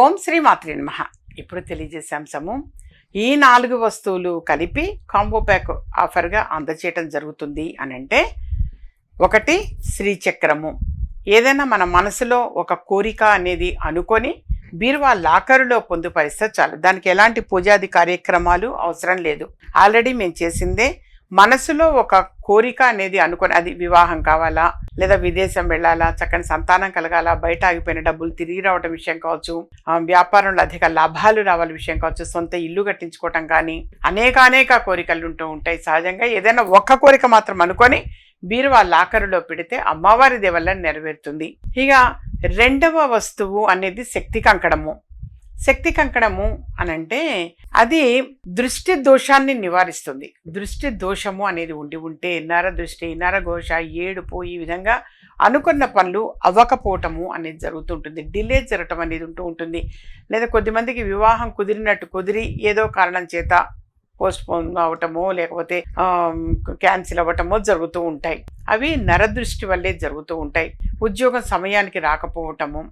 ఓం శ్రీ మాత్రే నమః. ఇప్పుడు తెలియజేసే అంశము, ఈ 4 వస్తువులు కలిపి కాంబో ప్యాక్ ఆఫర్గా అందచేయటం జరుగుతుంది అని అంటే, ఒకటి శ్రీచక్రము. ఏదైనా మన మనసులో ఒక కోరిక అనేది అనుకొని బీరువా లాకరులో పొందుపరిస్తే చాలు. దానికి ఎలాంటి పూజాది కార్యక్రమాలు అవసరం లేదు. ఆల్రెడీ మేము చేసిందే. మనసులో ఒక కోరిక అనేది అనుకొని, అది వివాహం కావాలా, లేదా విదేశం వెళ్ళాలా, చక్కని సంతానం కలగాల, బయట ఆగిపోయిన డబ్బులు తిరిగి రావడం విషయం కావచ్చు, వ్యాపారంలో అధిక లాభాలు రావాలి విషయం కావచ్చు, సొంత ఇల్లు కట్టించుకోవటం కానీ అనేక కోరికలు ఉంటూ ఉంటాయి. సహజంగా ఏదైనా ఒక్క కోరిక మాత్రం అనుకొని బీరువా లాకరులో పెడితే అమ్మవారి దేవల్ల నెరవేరుతుంది. ఇక రెండవ వస్తువు అనేది శక్తి కంకణము. శక్తి కంకణము అనంటే అది దృష్టి దోషాన్ని నివారిస్తుంది. దృష్టి దోషము అనేది ఉంటే నరదృష్టి, నరఘోష, ఏడుపు, ఈ విధంగా అనుకున్న పనులు అవ్వకపోవటము అనేది జరుగుతుంటుంది. డిలే జరగటం అనేది ఉంటుంది. లేదా కొద్దిమందికి వివాహం కుదిరి ఏదో కారణం చేత పోస్ట్పోన్ అవటమో లేకపోతే క్యాన్సిల్ అవ్వటమో జరుగుతూ ఉంటాయి. అవి నరదృష్టి వల్లే జరుగుతూ ఉంటాయి. ఉద్యోగం సమయానికి రాకపోవటము,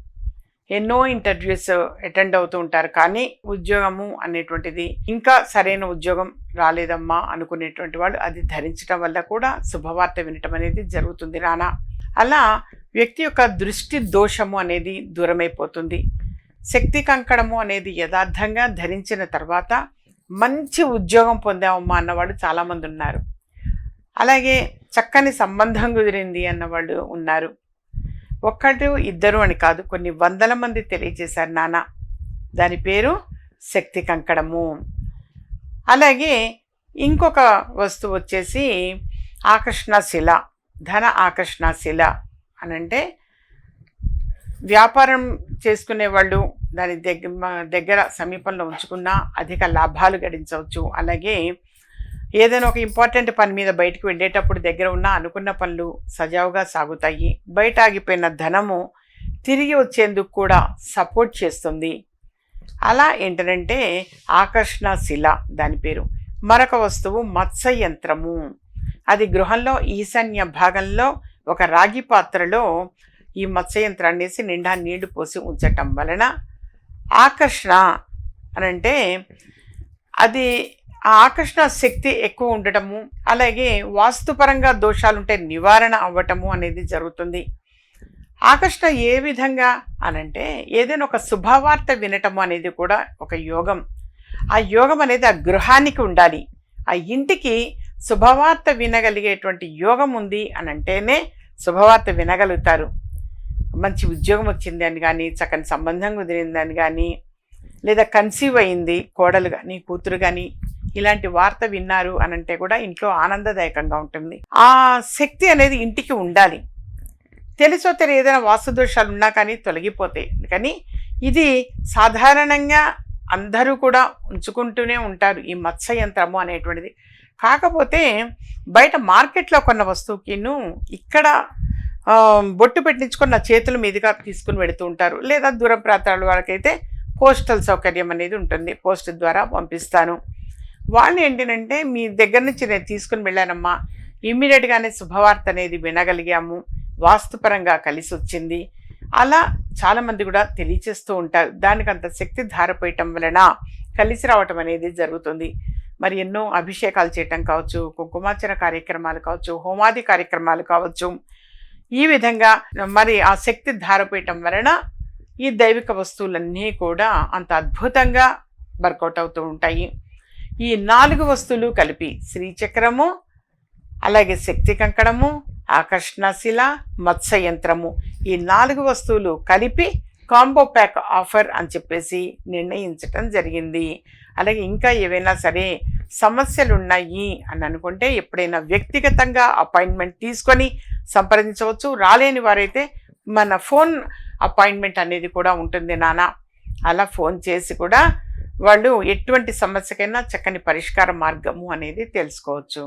ఎన్నో ఇంటర్వ్యూస్ అటెండ్ అవుతూ ఉంటారు, కానీ ఉద్యోగము అనేటువంటిది ఇంకా సరైన ఉద్యోగం రాలేదమ్మా అనుకునేటువంటి వాళ్ళు అది ధరించడం వల్ల కూడా శుభవార్త వినటం అనేది జరుగుతుంది నానా. అలా వ్యక్తి యొక్క దృష్టి దోషము అనేది దూరమైపోతుంది. శక్తి కంకణము అనేది యథార్థంగా ధరించిన తర్వాత మంచి ఉద్యోగం పొందామమ్మా అన్నవాళ్ళు చాలామంది ఉన్నారు. అలాగే చక్కని సంబంధం కుదిరింది అన్నవాళ్ళు ఉన్నారు. ఒక్కరు ఇద్దరు అని కాదు, కొన్ని వందల మంది తెలియజేశారు నాన్న. దాని పేరు శక్తి కంకణము. అలాగే ఇంకొక వస్తువు వచ్చేసి ఆకర్షణ శిల, ధన ఆకర్షణ శిల అనంటే వ్యాపారం చేసుకునే వాళ్ళు దాని దగ్గర సమీపంలో ఉంచుకున్నా అధిక లాభాలు గడించవచ్చు. అలాగే ఏదైనా ఒక ఇంపార్టెంట్ పని మీద బయటకు వెళ్ళేటప్పుడు దగ్గర ఉన్న అనుకున్న పనులు సజావుగా సాగుతాయి. బయట ఆగిపోయిన ధనము తిరిగి వచ్చేందుకు కూడా సపోర్ట్ చేస్తుంది. అలా ఏంటంటే ఆకర్షణ శిల దాని పేరు. మరొక వస్తువు మత్స్య యంత్రము. అది గృహంలో ఈశాన్య భాగంలో ఒక రాగి పాత్రలో ఈ మత్స్య యంత్రాన్ని వేసి నిండా నీళ్లు పోసి ఉంచటం వలన ఆకర్షణ అనంటే అది ఆ ఆకర్షణ శక్తి ఎక్కువ ఉండటము, అలాగే వాస్తుపరంగా దోషాలుంటే నివారణ అవ్వటము అనేది జరుగుతుంది. ఆకర్షణ ఏ విధంగా అనంటే ఏదైనా ఒక శుభవార్త వినటము అనేది కూడా ఒక యోగం. ఆ యోగం అనేది ఆ గృహానికి ఉండాలి. ఆ ఇంటికి శుభవార్త వినగలిగేటువంటి యోగం ఉంది అనంటేనే శుభవార్త వినగలుగుతారు. మంచి ఉద్యోగం వచ్చింది అని కానీ, చక్కని సంబంధం కుదిరిందని కానీ, లేదా కన్సీవ్ అయింది కోడలు కానీ కూతురు కానీ, ఇలాంటి వార్త విన్నారు అనంటే కూడా ఇంట్లో ఆనందదాయకంగా ఉంటుంది. ఆ శక్తి అనేది ఇంటికి ఉండాలి. తెలుసో ఏదైనా వాస్తుదోషాలు ఉన్నా కానీ తొలగిపోతాయి. కానీ ఇది సాధారణంగా అందరూ కూడా ఉంచుకుంటూనే ఉంటారు ఈ మత్స్య యంత్రము అనేటువంటిది. కాకపోతే బయట మార్కెట్లో కొన్న వస్తువుకిను ఇక్కడ బొట్టు పెట్టించుకొని నా చేతుల మీదుగా తీసుకుని వెళుతూ ఉంటారు. లేదా దూర ప్రాంతాల వాళ్ళకైతే పోస్టల్ సౌకర్యం అనేది ఉంటుంది, పోస్ట్ ద్వారా పంపిస్తాను. వాళ్ళు ఏంటంటే మీ దగ్గర నుంచి నేను తీసుకుని వెళ్ళానమ్మా, ఇమ్మీడియట్గానే శుభవార్త అనేది వినగలిగాము, వాస్తుపరంగా కలిసి వచ్చింది, అలా చాలామంది కూడా తెలియచేస్తూ ఉంటారు. దానికి అంత శక్తి ధారపోయటం వలన కలిసి రావటం అనేది జరుగుతుంది. మరి ఎన్నో అభిషేకాలు చేయటం కావచ్చు, కుంకుమార్చన కార్యక్రమాలు కావచ్చు, హోమాది కార్యక్రమాలు కావచ్చు, ఈ విధంగా మరి ఆ శక్తి ధారపోయటం వలన ఈ దైవిక వస్తువులన్నీ కూడా అంత అద్భుతంగా వర్కౌట్ అవుతూ ఉంటాయి. ఈ 4 వస్తువులు కలిపి శ్రీచక్రము, అలాగే శక్తి కంకణము, ఆకర్షణ శిల, మత్స్య యంత్రము, ఈ 4 వస్తువులు కలిపి కాంబో ప్యాక్ ఆఫర్ అని చెప్పేసి నిర్ణయించటం జరిగింది. అలాగే ఇంకా ఏవైనా సరే సమస్యలు ఉన్నాయి అని అనుకుంటే ఎప్పుడైనా వ్యక్తిగతంగా అపాయింట్మెంట్ తీసుకొని సంప్రదించవచ్చు. రాలేని వారైతే మన ఫోన్ అపాయింట్మెంట్ అనేది కూడా ఉంటుంది నాన్న. అలా ఫోన్ చేసి కూడా వాళ్ళు ఎటువంటి సమస్యకైనా చక్కని పరిష్కార మార్గము అనేది తెలుసుకోవచ్చు.